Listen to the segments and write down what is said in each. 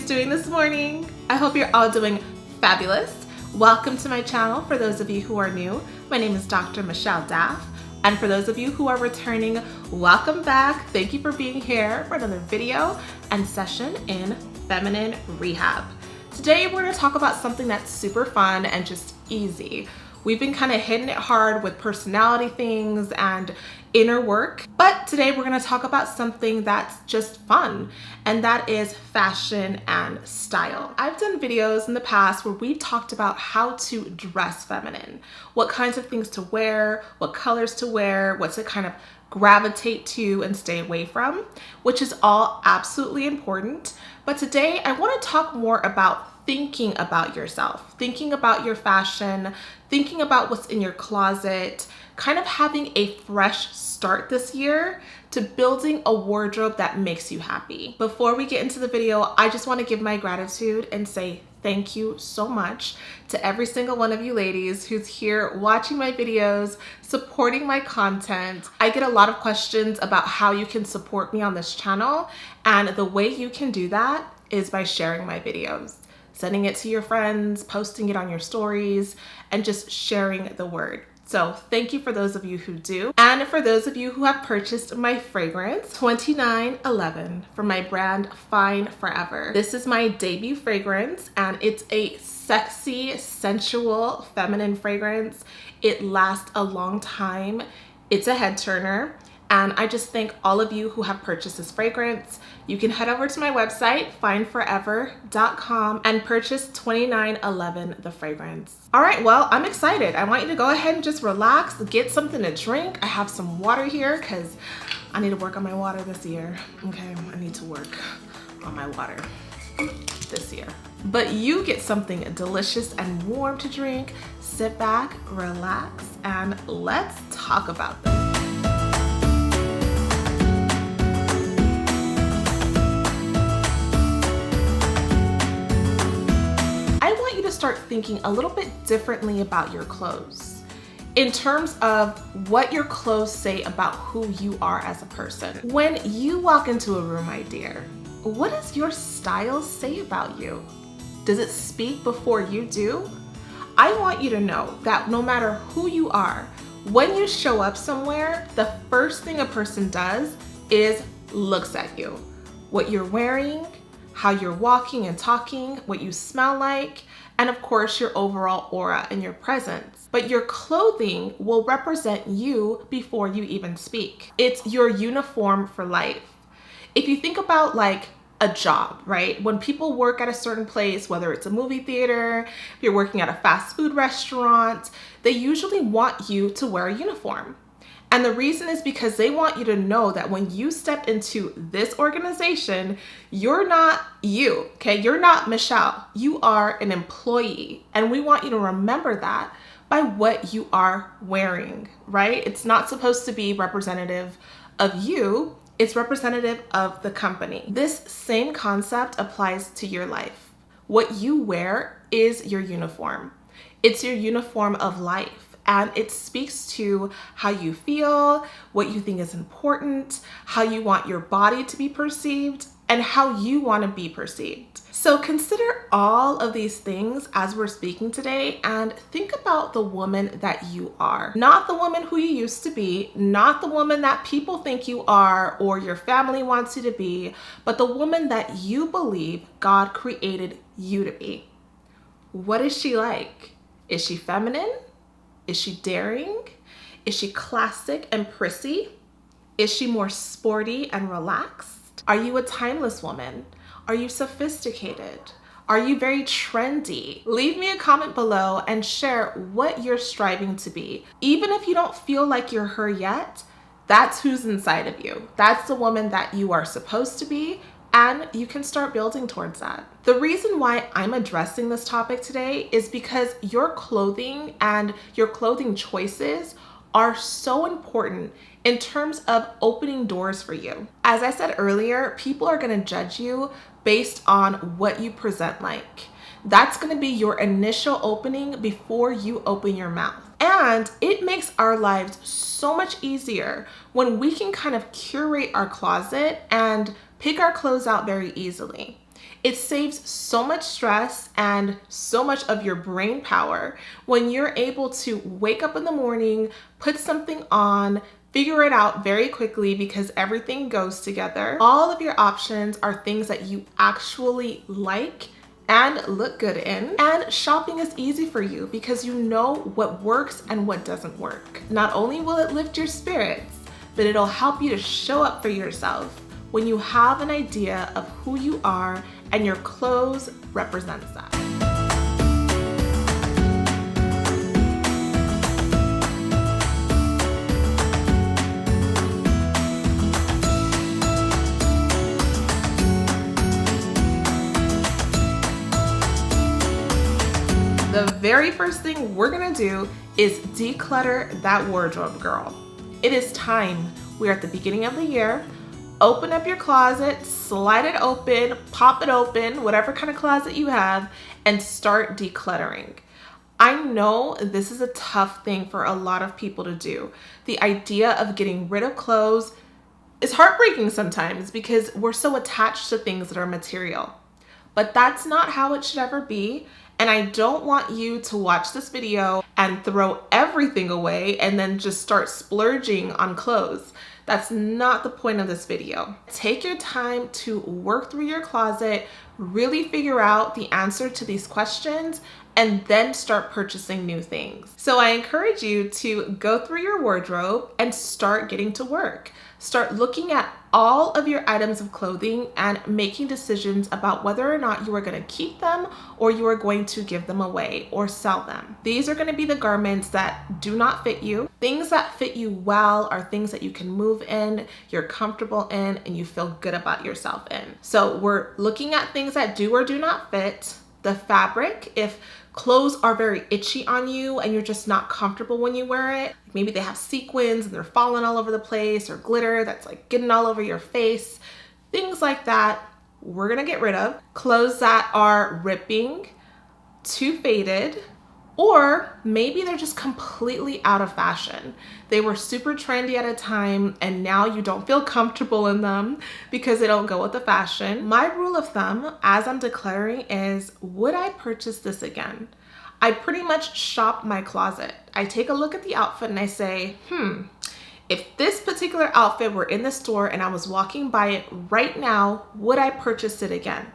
ladies doing this morning? I hope you're all doing fabulous. Welcome to my channel. For those of you who are new, my name is Dr. Michelle Daff. And for those of you who are returning, welcome back. Thank you for being here for another video and session in Feminine Rehab. Today we're going to talk about something that's super fun and just easy. We've been kind of hitting it hard with personality things and inner work, but today we're going to talk about something that's just fun, and that is fashion and style. I've done videos in the past where we've talked about how to dress feminine, what kinds of things to wear, what colors to wear, what to kind of gravitate to and stay away from, which is all absolutely important. But today I want to talk more about thinking about yourself, thinking about your fashion, thinking about what's in your closet, kind of having a fresh start this year to building a wardrobe that makes you happy. Before we get into the video, I just want to give my gratitude and say thank you so much to every single one of you ladies who's here watching my videos, supporting my content. I get a lot of questions about how you can support me on this channel, and the way you can do that is by sharing my videos, sending it to your friends, posting it on your stories, and just sharing the word. So thank you for those of you who do. And for those of you who have purchased my fragrance, 2911 from my brand Fine Forever. This is my debut fragrance, and it's a sexy, sensual, feminine fragrance. It lasts a long time. It's a head turner. And I just thank all of you who have purchased this fragrance. You can head over to my website, fineforever.com, and purchase 2911, the fragrance. All right, well, I'm excited. I want you to go ahead and just relax, get something to drink. I have some water here because I need to work on my water this year. Okay, I need to work on my water this year. But you get something delicious and warm to drink. Sit back, relax, and let's talk about this. Start thinking a little bit differently about your clothes in terms of what your clothes say about who you are as a person. When you walk into a room, my dear, what does your style say about you? Does it speak before you do? I want you to know that no matter who you are, when you show up somewhere, the first thing a person does is looks at you. What you're wearing, how you're walking and talking, what you smell like, and of course your overall aura and your presence. But your clothing will represent you before you even speak. It's your uniform for life. If you think about like a job, right? When people work at a certain place, whether it's a movie theater, if you're working at a fast food restaurant, they usually want you to wear a uniform. And the reason is because they want you to know that when you step into this organization, you're not you, okay? You're not Michelle. You are an employee. And we want you to remember that by what you are wearing, right? It's not supposed to be representative of you. It's representative of the company. This same concept applies to your life. What you wear is your uniform. It's your uniform of life. And it speaks to how you feel, what you think is important, how you want your body to be perceived, and how you want to be perceived. So consider all of these things as we're speaking today, and think about the woman that you are. Not the woman who you used to be, not the woman that people think you are or your family wants you to be, but the woman that you believe God created you to be. What is she like? Is she feminine? Is she daring? Is she classic and prissy? Is she more sporty and relaxed? Are you a timeless woman? Are you sophisticated? Are you very trendy? Leave me a comment below and share what you're striving to be. Even if you don't feel like you're her yet, that's who's inside of you. That's the woman that you are supposed to be, and you can start building towards that. The reason why I'm addressing this topic today is because your clothing and your clothing choices are so important in terms of opening doors for you. As I said earlier, people are gonna judge you based on what you present like. That's gonna be your initial opening before you open your mouth. And it makes our lives so much easier when we can kind of curate our closet and pick our clothes out very easily. It saves so much stress and so much of your brain power when you're able to wake up in the morning, put something on, figure it out very quickly because everything goes together. All of your options are things that you actually like and look good in. And shopping is easy for you because you know what works and what doesn't work. Not only will it lift your spirits, but it'll help you to show up for yourself when you have an idea of who you are and your clothes represents that. The very first thing we're gonna do is declutter that wardrobe, girl. It is time. We're at the beginning of the year. Open up your closet, slide it open, pop it open, whatever kind of closet you have, and start decluttering. I know this is a tough thing for a lot of people to do. The idea of getting rid of clothes is heartbreaking sometimes because we're so attached to things that are material. But that's not how it should ever be. And I don't want you to watch this video and throw everything away and then just start splurging on clothes. That's not the point of this video. Take your time to work through your closet, really figure out the answer to these questions, and then start purchasing new things. So I encourage you to go through your wardrobe and start getting to work. Start looking at all of your items of clothing and making decisions about whether or not you are going to keep them or you are going to give them away or sell them. These are going to be the garments that do not fit you. Things that fit you well are things that you can move in, you're comfortable in, and you feel good about yourself in. So we're looking at things that do or do not fit. The fabric, if clothes are very itchy on you and you're just not comfortable when you wear it, maybe they have sequins and they're falling all over the place, or glitter that's like getting all over your face, things like that, we're gonna get rid of. Clothes that are ripping, too faded, or maybe they're just completely out of fashion. They were super trendy at a time and now you don't feel comfortable in them because they don't go with the fashion. My rule of thumb as I'm decluttering is, would I purchase this again? I pretty much shop my closet. I take a look at the outfit and I say, if this particular outfit were in the store and I was walking by it right now, would I purchase it again?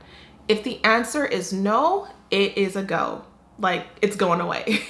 If the answer is no, it is a go. Like, it's going away.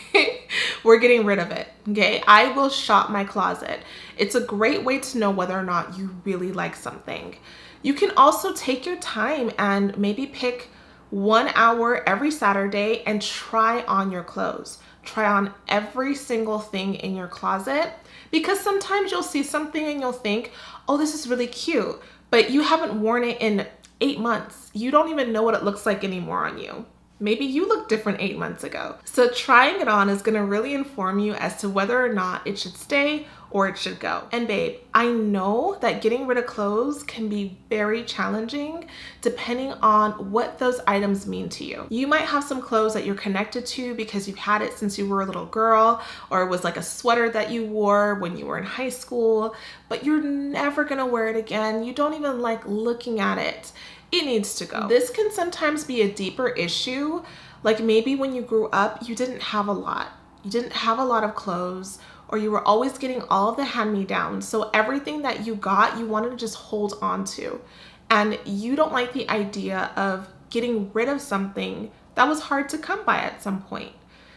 We're getting rid of it, okay? I will shop my closet. It's a great way to know whether or not you really like something. You can also take your time and maybe pick 1 hour every Saturday and try on your clothes. Try on every single thing in your closet, because sometimes you'll see something and you'll think, oh, this is really cute, but you haven't worn it in 8 months. You don't even know what it looks like anymore on you. Maybe you look different 8 months ago. So trying it on is gonna really inform you as to whether or not it should stay or it should go. And babe, I know that getting rid of clothes can be very challenging depending on what those items mean to you. You might have some clothes that you're connected to because you've had it since you were a little girl, or it was like a sweater that you wore when you were in high school, but you're never gonna wear it again. You don't even like looking at it. It needs to go. This can sometimes be a deeper issue. Like maybe when you grew up, you didn't have a lot. You didn't have a lot of clothes, or you were always getting all of the hand-me-downs. So everything that you got, you wanted to just hold on to. And you don't like the idea of getting rid of something that was hard to come by at some point.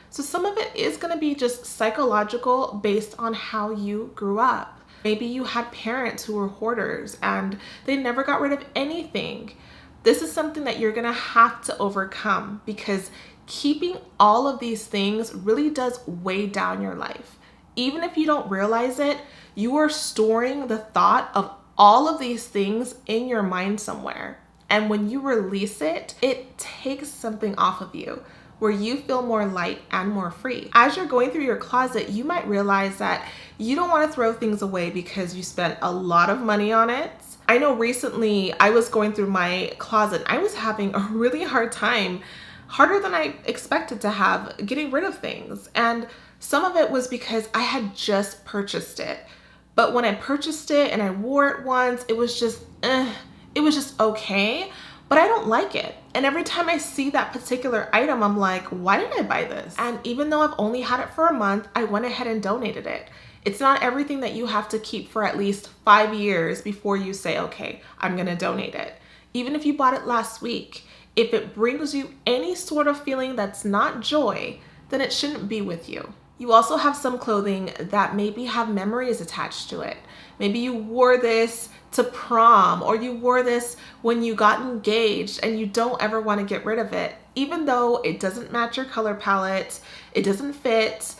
So some of it is gonna be just psychological based on how you grew up. Maybe you had parents who were hoarders and they never got rid of anything. This is something that you're gonna have to overcome, because keeping all of these things really does weigh down your life. Even if you don't realize it, you are storing the thought of all of these things in your mind somewhere. And when you release it, it takes something off of you, where you feel more light and more free. As you're going through your closet, you might realize that you don't want to throw things away because you spent a lot of money on it. I know recently I was going through my closet. I was having a really hard time, harder than I expected to have, getting rid of things. And some of it was because I had just purchased it. But when I purchased it and I wore it once, it was just okay. but I don't like it. And every time I see that particular item, I'm like, why did I buy this? And even though I've only had it for a month, I went ahead and donated it. It's not everything that you have to keep for at least 5 years before you say, okay, I'm gonna donate it. Even if you bought it last week, if it brings you any sort of feeling that's not joy, then it shouldn't be with you. You also have some clothing that maybe have memories attached to it. Maybe you wore this to prom, or you wore this when you got engaged and you don't ever want to get rid of it. Even though it doesn't match your color palette, it doesn't fit,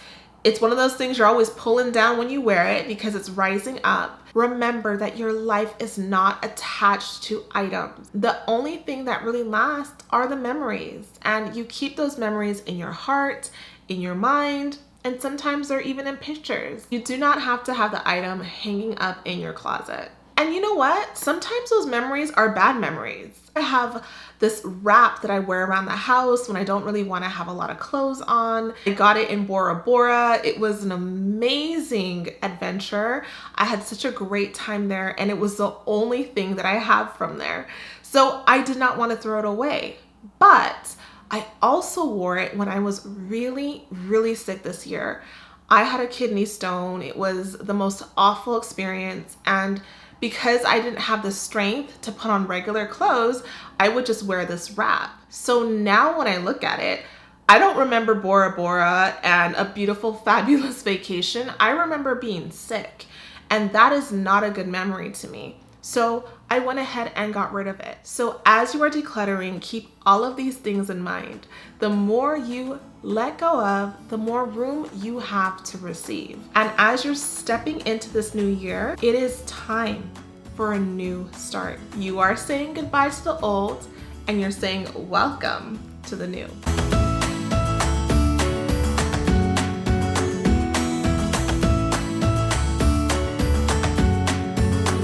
it's one of those things you're always pulling down when you wear it because it's rising up. Remember that your life is not attached to items. The only thing that really lasts are the memories, and you keep those memories in your heart, in your mind, and sometimes they're even in pictures. You do not have to have the item hanging up in your closet. And you know what? Sometimes those memories are bad memories. I have this wrap that I wear around the house when I don't really want to have a lot of clothes on. I got it in Bora Bora. It was an amazing adventure. I had such a great time there, and it was the only thing that I have from there. So I did not want to throw it away. But I also wore it when I was really, really sick this year. I had a kidney stone. It was the most awful experience, and because I didn't have the strength to put on regular clothes, I would just wear this wrap. So now when I look at it, I don't remember Bora Bora and a beautiful, fabulous vacation. I remember being sick, and that is not a good memory to me. So I went ahead and got rid of it. So as you are decluttering, keep all of these things in mind. The more you let go of, the more room you have to receive. And as you're stepping into this new year, it is time for a new start. You are saying goodbye to the old, and you're saying welcome to the new.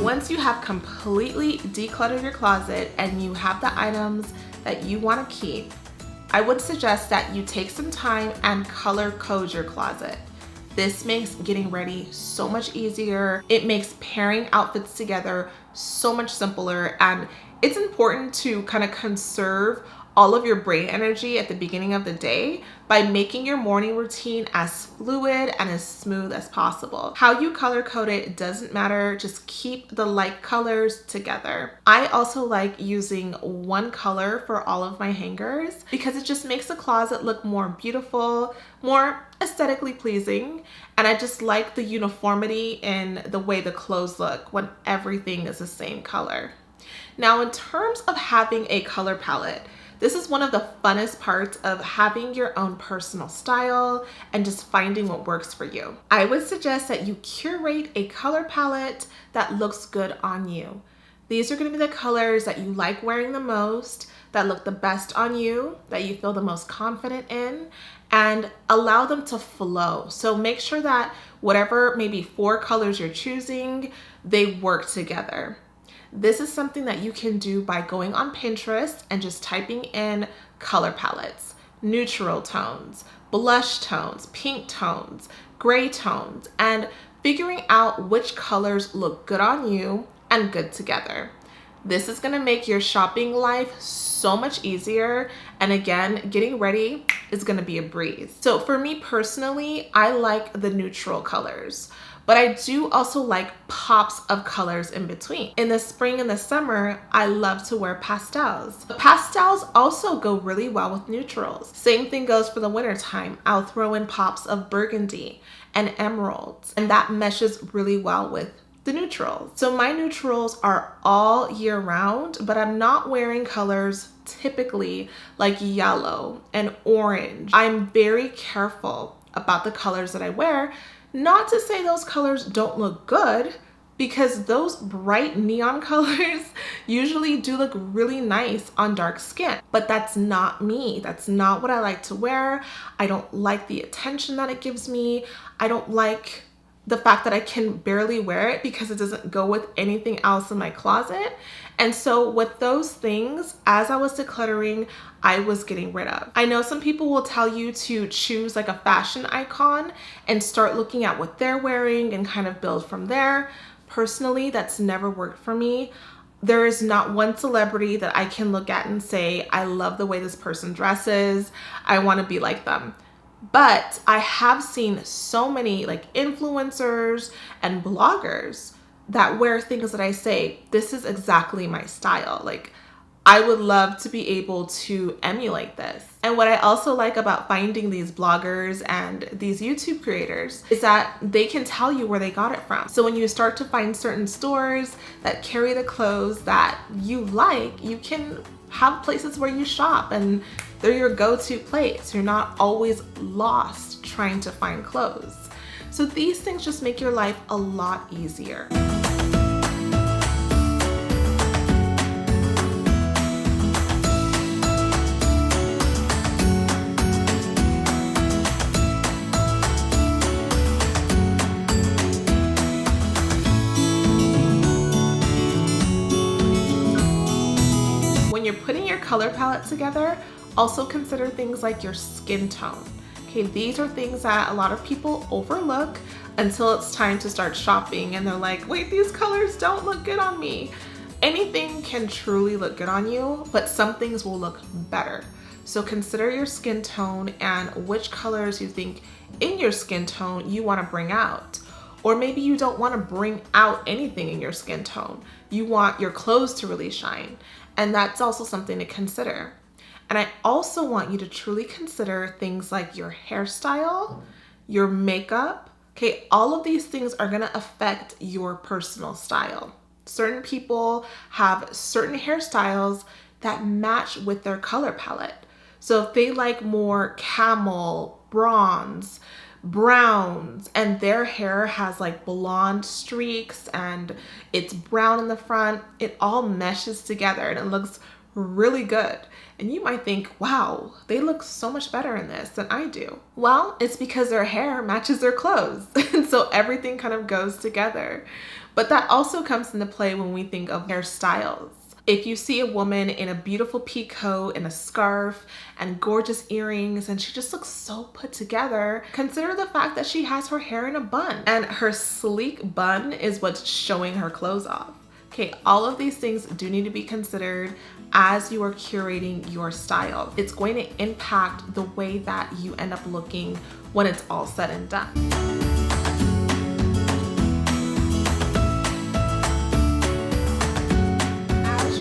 Once you have completely decluttered your closet and you have the items that you want to keep, I would suggest that you take some time and color code your closet. This makes getting ready so much easier. It makes pairing outfits together so much simpler, and it's important to kind of conserve all of your brain energy at the beginning of the day by making your morning routine as fluid and as smooth as possible. How you color code it doesn't matter, just keep the light colors together. I also like using one color for all of my hangers because it just makes the closet look more beautiful, more aesthetically pleasing, and I just like the uniformity in the way the clothes look when everything is the same color. Now, in terms of having a color palette, this is one of the funnest parts of having your own personal style and just finding what works for you. I would suggest that you curate a color palette that looks good on you. These are going to be the colors that you like wearing the most, that look the best on you, that you feel the most confident in, and allow them to flow. So make sure that whatever maybe 4 colors you're choosing, they work together. This is something that you can do by going on Pinterest and just typing in color palettes, neutral tones, blush tones, pink tones, gray tones, and figuring out which colors look good on you and good together. This is gonna make your shopping life so much easier, and again, getting ready is gonna be a breeze. So for me personally, I like the neutral colors, but I do also like pops of colors in between. In the spring and the summer, I love to wear pastels. The pastels also go really well with neutrals. Same thing goes for the winter time. I'll throw in pops of burgundy and emeralds, and that meshes really well with the neutrals. So my neutrals are all year round, but I'm not wearing colors typically like yellow and orange. I'm very careful about the colors that I wear. Not to say those colors don't look good, because those bright neon colors usually do look really nice on dark skin, but that's not me. That's not what I like to wear. I don't like the attention that it gives me. I don't like the fact that I can barely wear it because it doesn't go with anything else in my closet. And so with those things, as I was decluttering, I was getting rid of. I know some people will tell you to choose like a fashion icon and start looking at what they're wearing and kind of build from there. Personally, that's never worked for me. There is not one celebrity that I can look at and say, I love the way this person dresses, I want to be like them. But I have seen so many like influencers and bloggers that wear things that I say, this is exactly my style. Like, I would love to be able to emulate this. And what I also like about finding these bloggers and these YouTube creators is that they can tell you where they got it from. So when you start to find certain stores that carry the clothes that you like, you can have places where you shop and they're your go-to place. You're not always lost trying to find clothes. So these things just make your life a lot easier. When you're putting your color palette together, also consider things like your skin tone. Okay, these are things that a lot of people overlook until it's time to start shopping and they're like, wait, these colors don't look good on me. Anything can truly look good on you, but some things will look better. So consider your skin tone and which colors you think in your skin tone you want to bring out. Or maybe you don't want to bring out anything in your skin tone. You want your clothes to really shine. And that's also something to consider. And I also want you to truly consider things like your hairstyle, your makeup. Okay, all of these things are gonna affect your personal style. Certain people have certain hairstyles that match with their color palette. So if they like more camel, bronze, browns, and their hair has like blonde streaks and it's brown in the front, it all meshes together and it looks really good. And you might think, wow, they look so much better in this than I do. Well, it's because their hair matches their clothes. And so everything kind of goes together. But that also comes into play when we think of hairstyles. If you see a woman in a beautiful peacoat and a scarf and gorgeous earrings and she just looks so put together, consider the fact that she has her hair in a bun and her sleek bun is what's showing her clothes off. Okay, all of these things do need to be considered as you are curating your style. It's going to impact the way that you end up looking when it's all said and done.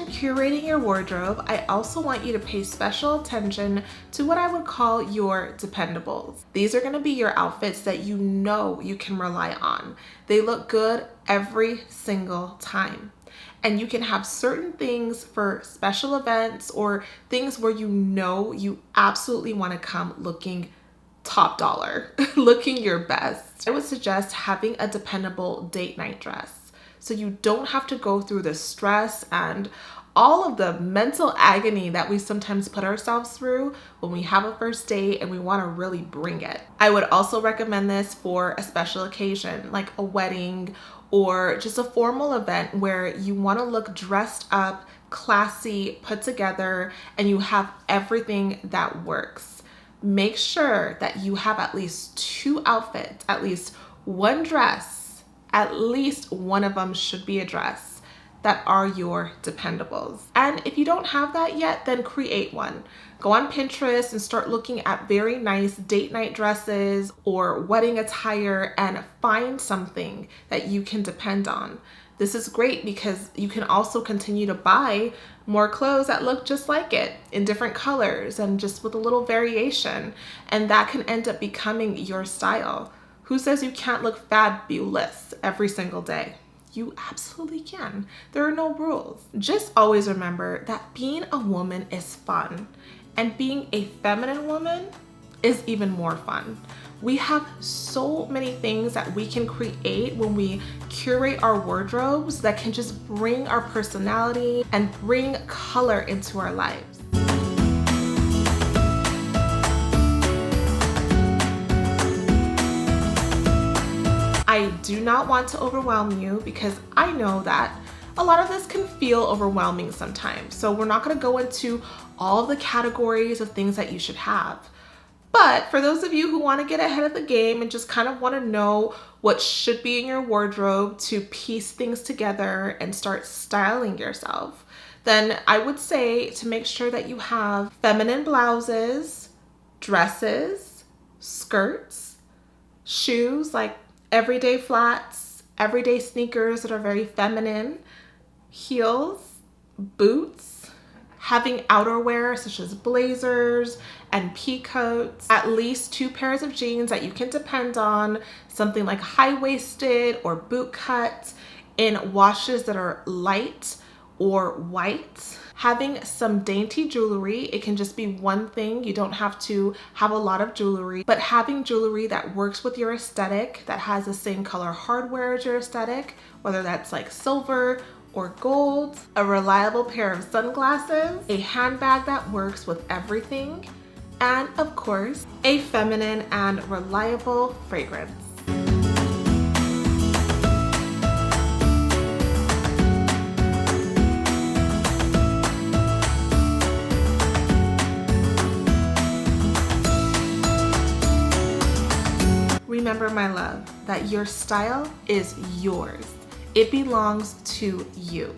Curating your wardrobe, I also want you to pay special attention to what I would call your dependables. These are going to be your outfits that you know you can rely on. They look good every single time. And you can have certain things for special events or things where you know you absolutely want to come looking top dollar, looking your best. I would suggest having a dependable date night dress so you don't have to go through the stress and all of the mental agony that we sometimes put ourselves through when we have a first date and we want to really bring it. I would also recommend this for a special occasion like a wedding or just a formal event where you want to look dressed up, classy, put together, and you have everything that works. Make sure that you have at least 2 outfits, at least one dress, at least one of them should be a dress that are your dependables. And if you don't have that yet, then create one. Go on Pinterest and start looking at very nice date night dresses or wedding attire and find something that you can depend on. This is great because you can also continue to buy more clothes that look just like it in different colors and just with a little variation. And that can end up becoming your style. Who says you can't look fabulous every single day? You absolutely can. There are no rules. Just always remember that being a woman is fun, and being a feminine woman is even more fun. We have so many things that we can create when we curate our wardrobes that can just bring our personality and bring color into our lives. I do not want to overwhelm you because I know that a lot of this can feel overwhelming sometimes. So we're not going to go into all the categories of things that you should have. But for those of you who want to get ahead of the game and just kind of want to know what should be in your wardrobe to piece things together and start styling yourself, then I would say to make sure that you have feminine blouses, dresses, skirts, shoes like everyday flats, everyday sneakers that are very feminine, heels, boots, having outerwear such as blazers and pea coats, at least 2 pairs of jeans that you can depend on, something like high-waisted or boot cut in washes that are light or white. Having some dainty jewelry. It can just be one thing. You don't have to have a lot of jewelry, but having jewelry that works with your aesthetic, that has the same color hardware as your aesthetic, whether that's like silver or gold, a reliable pair of sunglasses, a handbag that works with everything, and of course, a feminine and reliable fragrance. Remember, my love, that your style is yours. It belongs to you.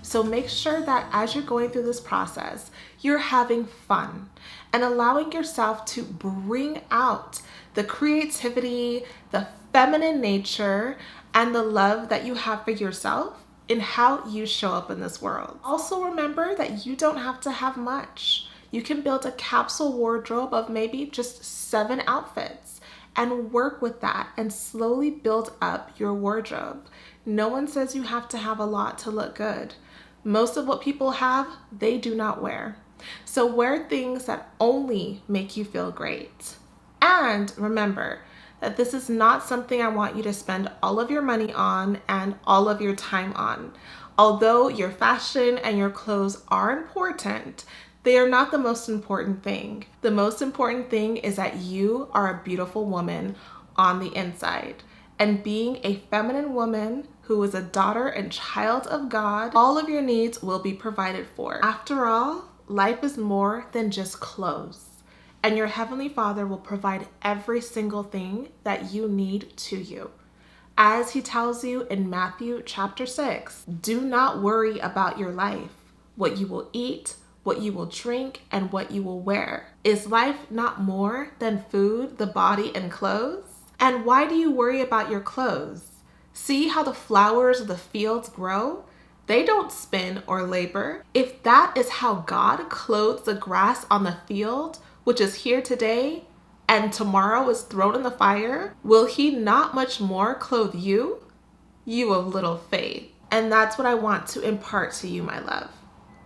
So make sure that as you're going through this process, you're having fun and allowing yourself to bring out the creativity, the feminine nature, and the love that you have for yourself in how you show up in this world. Also remember that you don't have to have much. You can build a capsule wardrobe of maybe just 7 outfits and work with that and slowly build up your wardrobe. No one says you have to have a lot to look good. Most of what people have, they do not wear. So wear things that only make you feel great. And remember that this is not something I want you to spend all of your money on and all of your time on. Although your fashion and your clothes are important, they are not the most important thing. The most important thing is that you are a beautiful woman on the inside. And being a feminine woman who is a daughter and child of God, all of your needs will be provided for. After all, life is more than just clothes. And your Heavenly Father will provide every single thing that you need to you. As He tells you in Matthew chapter 6, do not worry about your life, what you will eat, what you will drink, and what you will wear. Is life not more than food, the body, and clothes? And why do you worry about your clothes? See how the flowers of the fields grow? They don't spin or labor. If that is how God clothes the grass on the field, which is here today and tomorrow is thrown in the fire, will He not much more clothe you? You of little faith. And that's what I want to impart to you, my love.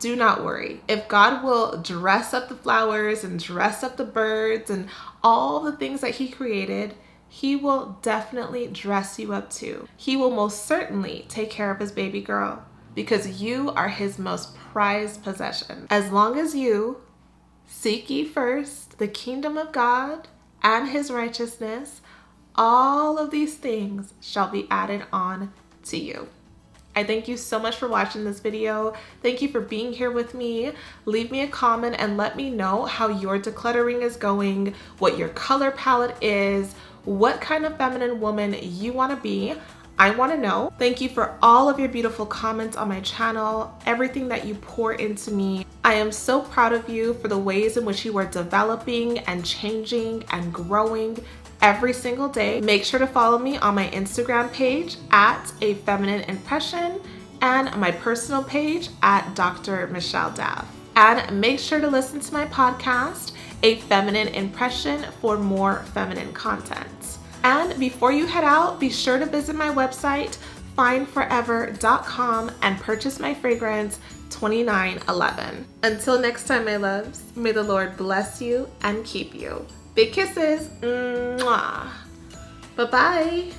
Do not worry. If God will dress up the flowers and dress up the birds and all the things that He created, He will definitely dress you up too. He will most certainly take care of His baby girl because you are His most prized possession. As long as you seek ye first the kingdom of God and His righteousness, all of these things shall be added on to you. I thank you so much for watching this video. Thank you for being here with me. Leave me a comment and let me know how your decluttering is going, what your color palette is, what kind of feminine woman you want to be. I want to know. Thank you for all of your beautiful comments on my channel, everything that you pour into me. I am so proud of you for the ways in which you are developing and changing and growing every single day. Make sure to follow me on my Instagram page at A Feminine Impression and my personal page at Dr. Michelle Daff. And make sure to listen to my podcast, A Feminine Impression, for more feminine content. And before you head out, be sure to visit my website, fineforever.com, and purchase my fragrance, 2911. Until next time, my loves, may the Lord bless you and keep you. Big kisses. Mwah. Bye-bye.